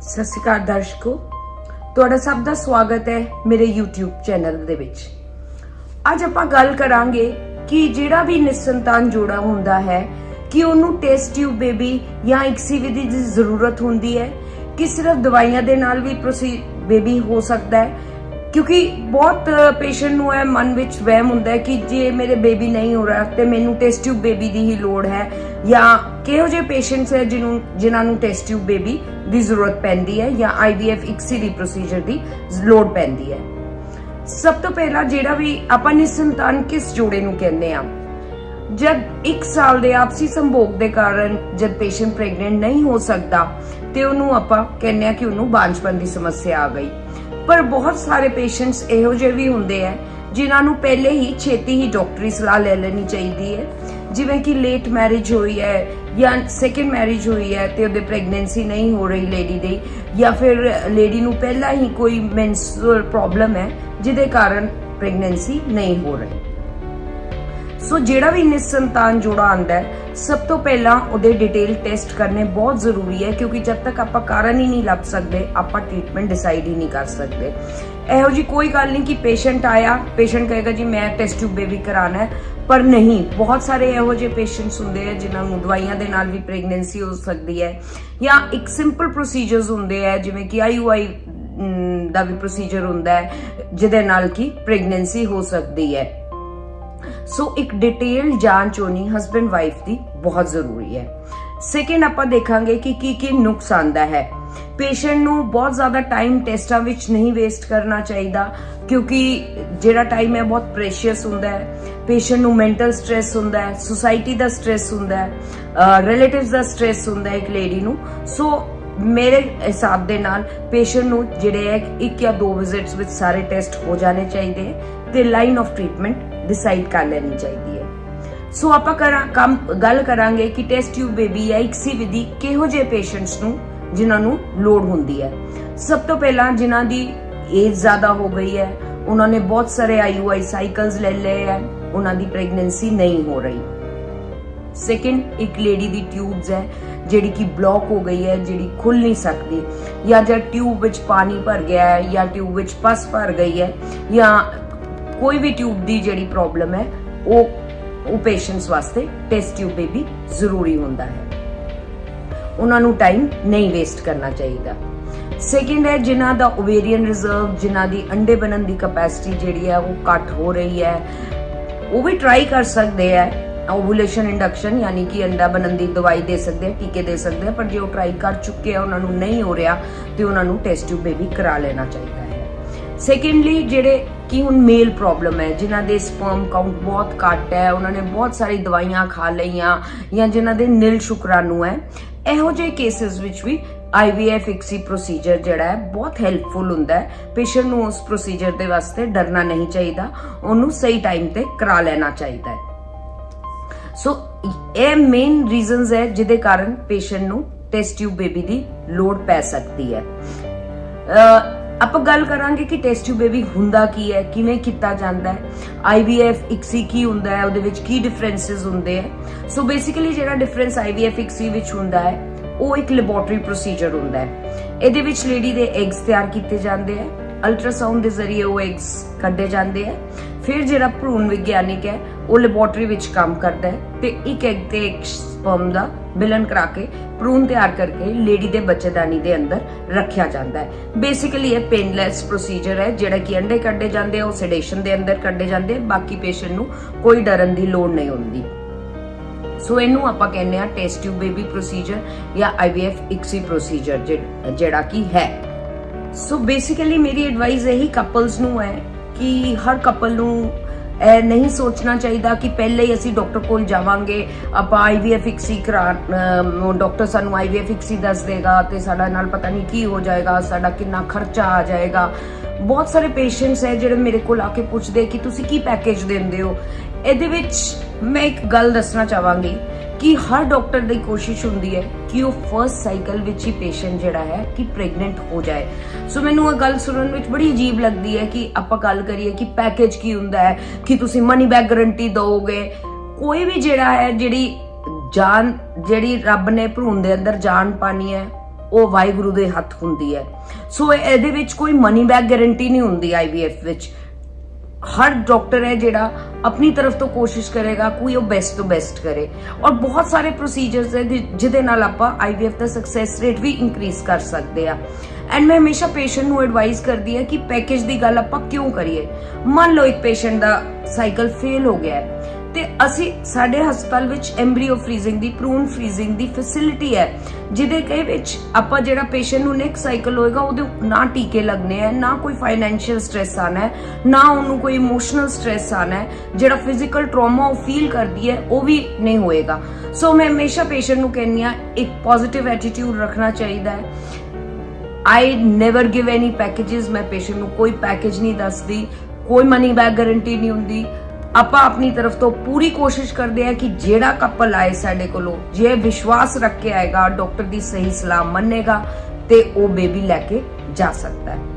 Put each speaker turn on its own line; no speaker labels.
ਸਤਿ ਸ਼੍ਰੀ ਅਕਾਲ ਦਰਸ਼ਕੋ, ਤੁਹਾਡਾ ਸਭ ਦਾ ਸਵਾਗਤ ਹੈ ਮੇਰੇ YouTube ਚੈਨਲ ਦੇ ਵਿੱਚ। ਅੱਜ ਆਪਾਂ ਗੱਲ ਕਰਾਂਗੇ ਕਿ ਜਿਹੜਾ ਵੀ ਨਿਸੰਤਾਨ ਜੋੜਾ ਹੁੰਦਾ ਹੈ ਕਿ ਉਹਨੂੰ ਟੈਸਟ ਟਿਊਬ ਬੇਬੀ ਜਾਂ ICSI ਵਿਧੀ ਦੀ ਜ਼ਰੂਰਤ ਹੁੰਦੀ ਹੈ ਕਿ ਸਿਰਫ ਦਵਾਈਆਂ ਦੇ ਨਾਲ ਵੀ ਬੇਬੀ ਹੋ ਸਕਦਾ ਹੈ, क्योंकि बहुत पेशेंट ਨੂੰ ਇਹ ਮਨ ਵਿੱਚ ਵਹਿਮ ਹੁੰਦਾ ਹੈ ਕਿ ਜੇ ਮੇਰੇ ਬੇਬੀ ਨਹੀਂ ਹੋ ਰਿਹਾ ਤੇ ਮੈਨੂੰ ਟੈਸਟ ਟਿਊਬ ਬੇਬੀ ਦੀ ਹੀ ਲੋੜ ਹੈ, ਜਾਂ ਕਿਹੋ ਜਿਹੇ ਪੇਸ਼ੈਂਟਸ ਹੈ ਜਿਨ੍ਹਾਂ ਨੂੰ ਟੈਸਟ ਟਿਊਬ ਬੇਬੀ ਦੀ ਜ਼ਰੂਰਤ ਪੈਂਦੀ ਹੈ ਜਾਂ IVF ICSI ਦੀ ਪ੍ਰੋਸੀਜਰ ਦੀ ਲੋੜ ਪੈਂਦੀ ਹੈ। ਸਭ ਤੋਂ ਪਹਿਲਾਂ ਜਿਹੜਾ ਵੀ ਆਪਾਂ ਨਿਸੰਤਾਨ ਕਿਸ ਜੋੜੇ ਨੂੰ ਕਹਿੰਦੇ ਆ, जब 1 साल ਦੇ ਆਪਸੀ ਸੰਭੋਗ ਦੇ ਕਾਰਨ ਜਦ ਪੇਸ਼ੈਂਟ ਪ੍ਰੈਗਨੈਂਟ ਨਹੀਂ ਹੋ ਸਕਦਾ ਤੇ ਉਹਨੂੰ ਆਪਾਂ ਕਹਿੰਦੇ ਆ ਕਿ ਉਹਨੂੰ ਬਾਂਝਪਨ ਦੀ ਸਮੱਸਿਆ ਆ ਗਈ। पर बहुत सारे पेशेंट्स ਇਹੋ ਜਿਹੇ ਵੀ ਹੁੰਦੇ ਆ ਜਿਨ੍ਹਾਂ ਨੂੰ ਪਹਿਲੇ ਹੀ ਛੇਤੀ ਹੀ ਡਾਕਟਰੀ ਸਲਾਹ ਲੈ ਲੈਣੀ ਚਾਹੀਦੀ ਹੈ, ਜਿਵੇਂ ਕਿ ਲੇਟ ਮੈਰਿਜ ਹੋਈ ਹੈ ਜਾਂ ਸੈਕੰਡ ਮੈਰਿਜ ਹੋਈ ਹੈ ਤੇ ਉਹਦੇ ਪ੍ਰੈਗਨੈਂਸੀ ਨਹੀਂ ਹੋ ਰਹੀ ਲੇਡੀ ਦੀ, ਜਾਂ ਫਿਰ ਲੇਡੀ ਨੂੰ ਪਹਿਲਾਂ ਹੀ ਕੋਈ ਮੈਂਸਟਰੁਅਲ ਪ੍ਰੋਬਲਮ ਹੈ ਜਿਹਦੇ ਕਾਰਨ ਪ੍ਰੈਗਨੈਂਸੀ ਨਹੀਂ ਹੋ ਰਹੀ। ਸੋ ਜਿਹੜਾ ਵੀ ਨਿਸੰਤਾਨ ਜੋੜਾ ਆਂਦਾ ਹੈ, ਸਭ ਤੋਂ ਪਹਿਲਾਂ ਉਹਦੇ ਡਿਟੇਲ ਟੈਸਟ ਕਰਨੇ ਬਹੁਤ ਜ਼ਰੂਰੀ ਹੈ, ਕਿਉਂਕਿ ਜਦ ਤੱਕ ਆਪਾਂ ਕਾਰਨ ਹੀ ਨਹੀਂ ਲੱਭ ਸਕਦੇ ਆਪਾਂ ਟ੍ਰੀਟਮੈਂਟ ਡਿਸਾਈਡ ਹੀ ਨਹੀਂ ਕਰ ਸਕਦੇ। ਇਹੋ ਜੀ ਕੋਈ ਗੱਲ ਨਹੀਂ ਕਿ ਪੇਸ਼ੈਂਟ ਆਇਆ, ਪੇਸ਼ੈਂਟ ਕਹੇਗਾ ਜੀ ਮੈਂ ਟੈਸਟ ਟਿਊਬ ਬੇਬੀ ਕਰਾਣਾ ਹੈ, ਪਰ ਨਹੀਂ, ਬਹੁਤ ਸਾਰੇ ਇਹੋ ਜਿਹੇ ਪੇਸ਼ੈਂਟਸ ਹੁੰਦੇ ਆ ਜਿਨ੍ਹਾਂ ਨੂੰ ਦਵਾਈਆਂ ਦੇ ਨਾਲ ਵੀ ਪ੍ਰੈਗਨੈਂਸੀ ਹੋ ਸਕਦੀ ਹੈ, ਜਾਂ ਇੱਕ ਸਿੰਪਲ ਪ੍ਰੋਸੀਜਰਸ ਹੁੰਦੇ ਆ ਜਿਵੇਂ ਕਿ IUI ਦਾ ਵੀ ਪ੍ਰੋਸੀਜਰ ਹੁੰਦਾ ਹੈ ਜਿਹਦੇ ਨਾਲ ਕਿ ਪ੍ਰੈਗਨੈਂਸੀ ਹੋ ਸਕਦੀ ਹੈ। ਸੋ ਇੱਕ ਡਿਟੇਲ ਜਾਂਚ ਹੋਣੀ ਹਸਬੈਂਡ ਵਾਈਫ ਦੀ ਬਹੁਤ ਜ਼ਰੂਰੀ ਹੈ। ਸੈਕਿੰਡ ਆਪਾਂ ਦੇਖਾਂਗੇ ਕਿ ਕੀ ਨੁਕਸ ਆਂਦਾ ਹੈ। ਪੇਸ਼ੈਂਟ ਨੂੰ ਬਹੁਤ ਜ਼ਿਆਦਾ ਟਾਈਮ ਟੈਸਟਾਂ ਵਿੱਚ ਨਹੀਂ ਵੇਸਟ ਕਰਨਾ ਚਾਹੀਦਾ, ਕਿਉਂਕਿ ਜਿਹੜਾ ਟਾਈਮ ਹੈ ਬਹੁਤ ਪ੍ਰੈਸ਼ੀਅਸ ਹੁੰਦਾ ਹੈ। ਪੇਸ਼ੈਂਟ ਨੂੰ ਮੈਂਟਲ ਸਟ੍ਰੈਸ ਹੁੰਦਾ ਹੈ, ਸੁਸਾਇਟੀ ਦਾ ਸਟ੍ਰੈਸ ਹੁੰਦਾ ਹੈ, ਰਿਲੇਟਿਵਸ ਦਾ ਸਟ੍ਰੈਸ ਹੁੰਦਾ ਹੈ ਇੱਕ ਲੇਡੀ ਨੂੰ। ਸੋ ਮੇਰੇ ਹਿਸਾਬ ਦੇ ਨਾਲ ਪੇਸ਼ੈਂਟ ਨੂੰ ਜਿਹੜੇ ਹੈ 1 ਜਾਂ 2 ਵਿਜ਼ਿਟਸ ਵਿੱਚ ਸਾਰੇ ਟੈਸਟ ਹੋ ਜਾਣੇ ਚਾਹੀਦੇ ਤੇ ਲਾਈਨ ਆਫ ਟ੍ਰੀਟਮੈਂਟ ਡਿਸਾਈਡ ਕਰ ਲੈਣੀ ਚਾਹੀਦੀ ਹੈ। ਸੋ ਆਪਾਂ ਗੱਲ ਕਰਾਂਗੇ ਕਿ ਟੈਸਟ ਟਿਊਬ ਬੇਬੀ ਜਾਂ ICSI ਵਿਧੀ ਕਿਹੋ ਜਿਹੇ ਪੇਸ਼ੈਂਟਸ ਨੂੰ ਜਿਨ੍ਹਾਂ ਨੂੰ ਲੋੜ ਹੁੰਦੀ ਹੈ। ਸਭ ਤੋਂ ਪਹਿਲਾਂ ਜਿਨ੍ਹਾਂ ਦੀ ਏਜ ਜ਼ਿਆਦਾ ਹੋ ਗਈ ਹੈ, ਉਹਨਾਂ ਨੇ ਬਹੁਤ ਸਾਰੇ IUI ਸਾਈਕਲਸ ਲੈ ਲਏ ਹੈ, ਉਹਨਾਂ ਦੀ ਪ੍ਰੈਗਨੈਂਸੀ ਨਹੀਂ ਹੋ ਰਹੀ। ਸੈਕਿੰਡ, ਇੱਕ ਲੇਡੀ ਦੀ ਟਿਊਬਸ ਹੈ ਜਿਹੜੀ ਕਿ ਬਲੌਕ ਹੋ ਗਈ ਹੈ, ਜਿਹੜੀ ਖੁੱਲ ਨਹੀਂ ਸਕਦੀ, ਜਾਂ ਜਦ ਟਿਊਬ ਵਿੱਚ ਪਾਣੀ ਭਰ ਗਿਆ ਹੈ ਜਾਂ ਟਿਊਬ ਵਿੱਚ ਪਸ ਭਰ ਗਈ ਹੈ, ਜਾਂ ਕੋਈ ਵੀ ਟਿਊਬ ਦੀ ਜਿਹੜੀ ਪ੍ਰੋਬਲਮ ਹੈ, ਉਹ ਪੇਸ਼ੈਂਟਸ ਵਾਸਤੇ ਟੈਸਟ ਟਿਊਬ ਬੇਬੀ ਜ਼ਰੂਰੀ ਹੁੰਦਾ ਹੈ। ਉਹਨਾਂ ਨੂੰ ਟਾਈਮ ਨਹੀਂ ਵੇਸਟ ਕਰਨਾ ਚਾਹੀਦਾ। ਸੈਕਿੰਡ ਹੈ ਜਿਨ੍ਹਾਂ ਦਾ ਓਵੇਰੀਅਨ ਰਿਜ਼ਰਵ, ਜਿਨ੍ਹਾਂ ਦੀ ਅੰਡੇ ਬਣਨ ਦੀ ਕੈਪੈਸਿਟੀ ਜਿਹੜੀ ਹੈ ਉਹ ਘੱਟ ਹੋ ਰਹੀ ਹੈ, ਉਹ ਵੀ ਟਰਾਈ ਕਰ ਸਕਦੇ ਹੈ ਓਵੂਲੇਸ਼ਨ ਇੰਡਕਸ਼ਨ, ਯਾਨੀ ਕਿ ਅੰਡਾ ਬਣਨ ਦੀ ਦਵਾਈ ਦੇ ਸਕਦੇ, ਟੀਕੇ ਦੇ ਸਕਦੇ, ਪਰ ਜੇ ਉਹ ਟਰਾਈ ਕਰ ਚੁੱਕੇ ਆ ਉਹਨਾਂ ਨੂੰ ਨਹੀਂ ਹੋ ਰਿਹਾ ਤੇ ਉਹਨਾਂ ਨੂੰ ਟੈਸਟ ਟਿਊਬ ਬੇਬੀ ਕਰਾ ਲੈਣਾ ਚਾਹੀਦਾ ਹੈ। ਸੈਕੰਡਲੀ, ਜਿਹੜੇ ਕਿ ਹੁਣ ਮੇਲ ਪ੍ਰੋਬਲਮ ਹੈ, ਜਿਨ੍ਹਾਂ ਦੇ ਸਪਰਮ ਕਾਊਂਟ ਬਹੁਤ ਘੱਟ ਹੈ, ਉਹਨਾਂ ਨੇ ਬਹੁਤ ਸਾਰੀ ਦਵਾਈਆਂ ਖਾ ਲਈਆਂ, ਜਾਂ ਜਿਨ੍ਹਾਂ ਦੇ ਨਿਲ ਸ਼ੁਕਰਾਣੂ ਹੈ, ਇਹੋ ਜਿਹੇ ਕੇਸਿਸ ਵਿੱਚ ਵੀ IVF ICSI ਪ੍ਰੋਸੀਜਰ ਜਿਹੜਾ ਹੈ ਬਹੁਤ ਹੈਲਪਫੁਲ ਹੁੰਦਾ ਹੈ। ਪੇਸ਼ੈਂਟ ਨੂੰ ਉਸ ਪ੍ਰੋਸੀਜਰ ਦੇ ਵਾਸਤੇ ਡਰਨਾ ਨਹੀਂ ਚਾਹੀਦਾ, ਉਹਨੂੰ ਸਹੀ ਟਾਈਮ ਤੇ ਕਰਾ ਲੈਣਾ ਚਾਹੀਦਾ ਹੈ। ਸੋ ਇਹ ਮੇਨ ਰੀਜ਼ਨਸ ਹੈ ਜਿਹਦੇ ਕਾਰਨ ਪੇਸ਼ੈਂਟ ਨੂੰ ਟੈਸਟ ਟਿਊਬ ਬੇਬੀ ਦੀ ਲੋੜ ਪੈ ਸਕਦੀ ਹੈ। ਆਪਾਂ ਗੱਲ ਕਰਾਂਗੇ ਕਿ ਟੈਸਟ ਟਿਊਬ ਬੇਬੀ ਹੁੰਦਾ ਕੀ ਹੈ, ਕਿਵੇਂ ਕੀਤਾ ਜਾਂਦਾ ਹੈ, IVF ICSI ਕੀ ਹੁੰਦਾ ਹੈ, ਉਹਦੇ ਵਿੱਚ ਕੀ ਡਿਫਰੈਂਸਸ ਹੁੰਦੇ ਹੈ। ਸੋ ਬੇਸਿਕਲੀ ਜਿਹੜਾ ਡਿਫਰੈਂਸ IVF ICSI ਵਿੱਚ ਹੁੰਦਾ ਹੈ ਉਹ ਇੱਕ ਲੈਬੋਰਟਰੀ ਪ੍ਰੋਸੀਜਰ ਹੁੰਦਾ ਹੈ। ਇਹਦੇ ਵਿੱਚ ਲੇਡੀ ਦੇ ਐਗਸ ਤਿਆਰ ਕੀਤੇ ਜਾਂਦੇ ਹੈ, ਅਲਟਰਾਸਾਊਂਡ ਦੇ ਜ਼ਰੀਏ ਉਹ ਐਗਸ ਕੱਢੇ ਜਾਂਦੇ ਹੈ। ਫਿਰ ਜਿਹੜਾ ਭਰੂਣ ਵਿਗਿਆਨਿਕ ਹੈ ਉਹ ਲੈਬੋਰਟਰੀ ਵਿੱਚ ਕੰਮ ਕਰਦਾ ਹੈ ਤੇ ਇੱਕ ਐਗ ਤੇ ਇੱਕ ਸਪਰਮ ਦਾ ਮਿਲਨ ਕਰਾ ਕੇ ਭਰੂਣ ਤਿਆਰ ਕਰਕੇ ਲੇਡੀ ਦੇ ਬੱਚੇਦਾਨੀ ਦੇ ਅੰਦਰ ਰੱਖਿਆ ਜਾਂਦਾ ਹੈ। ਬੇਸਿਕਲੀ ਇਹ ਪੇਨਲੈਸ ਪ੍ਰੋਸੀਜਰ ਹੈ, ਜਿਹੜਾ ਕਿ ਅੰਡੇ ਕੱਢੇ ਜਾਂਦੇ ਆ ਉਹ ਸੈਡੇਸ਼ਨ ਦੇ ਅੰਦਰ ਕੱਢੇ ਜਾਂਦੇ, ਬਾਕੀ ਪੇਸ਼ੈਂਟ ਨੂੰ ਕੋਈ ਡਰਨ ਦੀ ਲੋੜ ਨਹੀਂ ਹੁੰਦੀ। ਸੋ ਇਹਨੂੰ ਆਪਾਂ ਕਹਿੰਦੇ ਆ ਟੈਸਟ ਟਿਊਬ ਬੇਬੀ ਪ੍ਰੋਸੀਜਰ ਜਾਂ IVF ICSI ਪ੍ਰੋਸੀਜਰ ਜਿਹੜਾ ਕਿ ਹੈ। ਸੋ ਬੇਸਿਕਲੀ ਮੇਰੀ ਐਡਵਾਈਸ ਇਹੀ ਕਪਲਸ ਨੂੰ ਹੈ ਕਿ ਹਰ ਕਪਲ ਨੂੰ ਇਹ ਨਹੀਂ ਸੋਚਣਾ ਚਾਹੀਦਾ ਕਿ ਪਹਿਲੇ ਹੀ ਅਸੀਂ ਡਾਕਟਰ ਕੋਲ ਜਾਵਾਂਗੇ, ਆਪਾਂ IVF ICSI ਡਾਕਟਰ ਸਾਨੂੰ IVF ICSI ਦੱਸ ਦੇਗਾ ਤੇ ਸਾਡਾ ਨਾਲ ਪਤਾ ਨਹੀਂ ਕੀ ਹੋ ਜਾਏਗਾ, ਸਾਡਾ ਕਿੰਨਾ ਖਰਚਾ ਆ ਜਾਏਗਾ। ਬਹੁਤ ਸਾਰੇ ਪੇਸ਼ੈਂਟਸ ਹੈ ਜਿਹੜੇ ਮੇਰੇ ਕੋਲ ਆ ਕੇ ਪੁੱਛਦੇ ਕਿ ਤੁਸੀਂ ਕੀ ਪੈਕੇਜ ਦਿੰਦੇ ਹੋ। ਇਹਦੇ ਵਿੱਚ ਮੈਂ ਇੱਕ ਗੱਲ ਦੱਸਣਾ ਚਾਹਾਂਗੀ ਕਿ ਹਰ ਡਾਕਟਰ ਦੀ ਕੋਸ਼ਿਸ਼ ਹੁੰਦੀ ਹੈ ਕਿ ਉਹ ਫਰਸਟ ਸਾਈਕਲ ਵਿੱਚ ਹੀ ਪੇਸ਼ੈਂਟ ਜਿਹੜਾ ਹੈ ਕਿ ਪ੍ਰੈਗਨੈਂਟ ਹੋ ਜਾਏ। ਸੋ ਮੈਨੂੰ ਇਹ ਗੱਲ ਸੁਣਨ ਵਿੱਚ ਬੜੀ ਅਜੀਬ ਲੱਗਦੀ ਹੈ ਕਿ ਆਪਾਂ ਗੱਲ ਕਰੀਏ ਕਿ ਪੈਕੇਜ ਕੀ ਹੁੰਦਾ ਹੈ, ਕਿ ਤੁਸੀਂ ਮਨੀ ਬੈਕ ਗਾਰੰਟੀ ਦੋਗੇ। ਕੋਈ ਵੀ ਜਿਹੜਾ ਹੈ ਜਿਹੜੀ ਰੱਬ ਨੇ ਭਰੂਣ ਦੇ ਅੰਦਰ ਜਾਨ ਪਾਣੀ ਹੈ ਉਹ ਵਾਹਿਗੁਰੂ ਦੇ ਹੱਥ ਹੁੰਦੀ ਹੈ। ਸੋ ਇਹਦੇ ਵਿੱਚ ਕੋਈ ਮਨੀ ਬੈਕ ਗਾਰੰਟੀ ਨਹੀਂ ਹੁੰਦੀ IVF ਵਿੱਚ। हर डॉक्टर है ਜਿਹੜਾ अपनी तरफ ਤੋਂ ਕੋਸ਼ਿਸ਼ ਕਰੇਗਾ ਕੋਈ ਉਹ ਬੈਸਟ ਤੋਂ ਬੈਸਟ ਕਰੇ, ਔਰ ਬਹੁਤ ਸਾਰੇ ਪ੍ਰੋਸੀਜਰਸ ਹੈ ਜਿਹਦੇ ਨਾਲ ਆਪਾਂ IVF ਦਾ ਸਕਸੈਸ ਰੇਟ ਵੀ ਇਨਕਰੀਜ਼ ਕਰ ਸਕਦੇ ਆ। ਐਂਡ ਮੈਂ ਹਮੇਸ਼ਾ ਪੇਸ਼ੈਂਟ ਨੂੰ ਐਡਵਾਈਸ ਕਰਦੀ ਹਾਂ ਕਿ ਪੈਕੇਜ ਦੀ ਗੱਲ ਆਪਾਂ ਕਿਉਂ ਕਰੀਏ। ਮੰਨ ਲਓ ਇੱਕ ਪੇਸ਼ੈਂਟ ਦਾ ਸਾਈਕਲ ਫੇਲ ਹੋ ਗਿਆ ਹੈ ਤੇ ਅਸੀਂ ਸਾਡੇ ਹਸਪਤਾਲ ਵਿੱਚ ਐਮਬ੍ਰੀਓ ਫ੍ਰੀਜ਼ਿੰਗ ਦੀ, ਪ੍ਰੂਨ ਫ੍ਰੀਜ਼ਿੰਗ ਦੀ ਫੈਸਿਲਿਟੀ ਹੈ, ਜਿਹਦੇ ਕਈ ਵਿੱਚ ਆਪਾਂ ਜਿਹੜਾ ਪੇਸ਼ੈਂਟ ਨੂੰ ਨੈਕਸਟ ਸਾਈਕਲ ਹੋਏਗਾ ਉਹਦੇ ਨਾ ਟੀਕੇ ਲੱਗਣੇ ਹੈ, ਨਾ ਕੋਈ ਫਾਈਨੈਂਸ਼ੀਅਲ ਸਟ੍ਰੈਸ ਆਣਾ ਹੈ, ਨਾ ਉਹਨੂੰ ਕੋਈ ਇਮੋਸ਼ਨਲ ਸਟ੍ਰੈਸ ਆਣਾ ਹੈ, ਜਿਹੜਾ ਫਿਜ਼ੀਕਲ ਟਰਾਮਾ ਉਹ ਫੀਲ ਕਰਦੀ ਹੈ ਉਹ ਵੀ ਨਹੀਂ ਹੋਏਗਾ। ਸੋ ਮੈਂ ਹਮੇਸ਼ਾ ਪੇਸ਼ੈਂਟ ਨੂੰ ਕਹਿੰਦੀ ਹਾਂ ਇੱਕ ਪੋਜ਼ਿਟਿਵ ਐਟੀਟਿਊਡ ਰੱਖਣਾ ਚਾਹੀਦਾ ਹੈ। I never give any packages. ਮੈਂ ਪੇਸ਼ੈਂਟ ਨੂੰ ਕੋਈ ਪੈਕੇਜ ਨਹੀਂ ਦੱਸਦੀ, ਕੋਈ ਮਨੀ ਬੈਕ ਗਾਰੰਟੀ ਨਹੀਂ ਹੁੰਦੀ। ਆਪਾਂ ਆਪਣੀ ਤਰਫ ਤੋਂ ਪੂਰੀ ਕੋਸ਼ਿਸ਼ ਕਰਦੇ ਆ ਕਿ ਜਿਹੜਾ ਕਪਲ ਆਏ ਸਾਡੇ ਕੋਲੋਂ ਜੇ ਵਿਸ਼ਵਾਸ ਰੱਖ ਕੇ ਆਏਗਾ, ਡਾਕਟਰ ਦੀ ਸਹੀ ਸਲਾਹ ਮੰਨੇਗਾ ਤੇ ਉਹ ਬੇਬੀ ਲੈ ਕੇ ਜਾ ਸਕਦਾ ਹੈ।